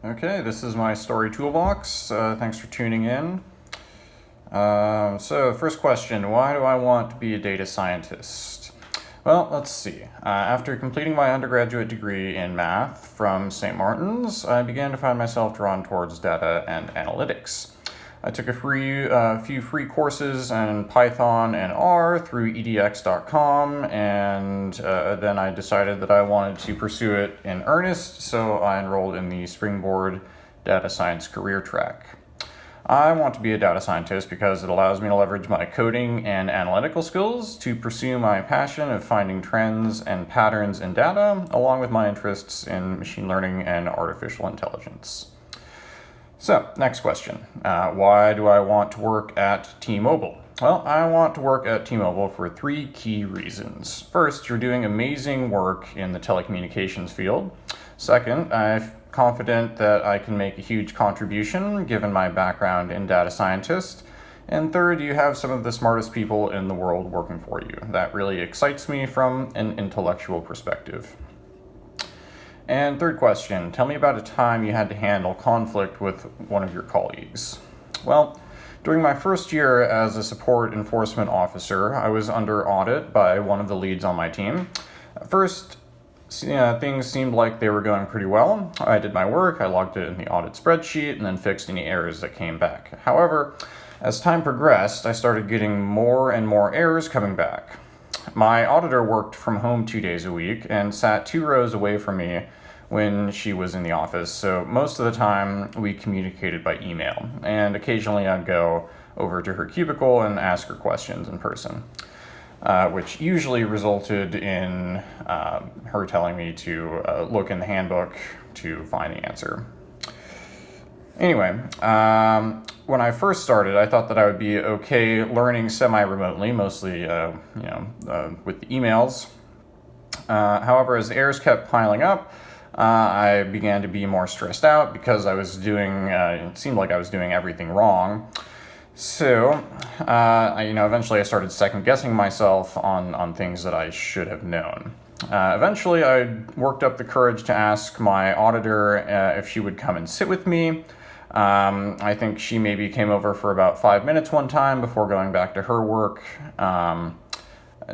Okay, this is my story toolbox. Thanks for tuning in. So, first question, why do I want to be a data scientist? Well, let's see. After completing my undergraduate degree in math from St. Martin's, I began to find myself drawn towards data and analytics. I took a few free courses in Python and R through edx.com, and then I decided that I wanted to pursue it in earnest, so I enrolled in the Springboard data science career track. I want to be a data scientist because it allows me to leverage my coding and analytical skills to pursue my passion of finding trends and patterns in data, along with my interests in machine learning and artificial intelligence. So, next question. Why do I want to work at T-Mobile? Well, I want to work at T-Mobile for three key reasons. First, you're doing amazing work in the telecommunications field. Second, I'm confident that I can make a huge contribution given my background in data scientist. And third, you have some of the smartest people in the world working for you. That really excites me from an intellectual perspective. And third question, tell me about a time you had to handle conflict with one of your colleagues. Well, during my first year as a support enforcement officer, I was under audit by one of the leads on my team. At first, things seemed like they were going pretty well. I did my work, I logged it in the audit spreadsheet, and then fixed any errors that came back. However, as time progressed, I started getting more and more errors coming back. My auditor worked from home 2 days a week and sat 2 rows away from me when she was in the office, so most of the time we communicated by email, and occasionally I'd go over to her cubicle and ask her questions in person, which usually resulted in her telling me to look in the handbook to find the answer. Anyway, when I first started, I thought that I would be okay learning semi-remotely, mostly, with the emails. However, as the errors kept piling up, I began to be more stressed out because it seemed like I was doing everything wrong. So, eventually I started second-guessing myself on things that I should have known. Eventually, I worked up the courage to ask my auditor if she would come and sit with me. I think she maybe came over for about 5 minutes one time before going back to her work.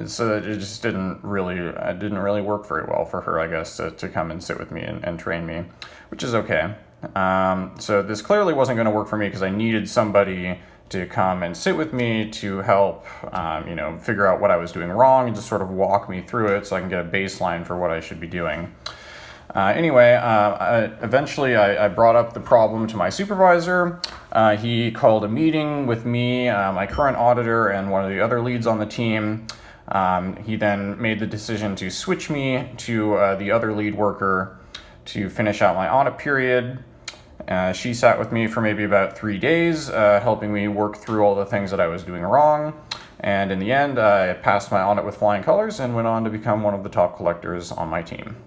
So it just didn't really work very well for her, I guess, to come and sit with me and train me, which is okay. So this clearly wasn't going to work for me because I needed somebody to come and sit with me to help, figure out what I was doing wrong and just sort of walk me through it so I can get a baseline for what I should be doing. Eventually I brought up the problem to my supervisor. He called a meeting with me, my current auditor, and one of the other leads on the team. He then made the decision to switch me to the other lead worker to finish out my audit period. She sat with me for maybe about 3 days, helping me work through all the things that I was doing wrong. And in the end, I passed my audit with flying colors and went on to become one of the top collectors on my team.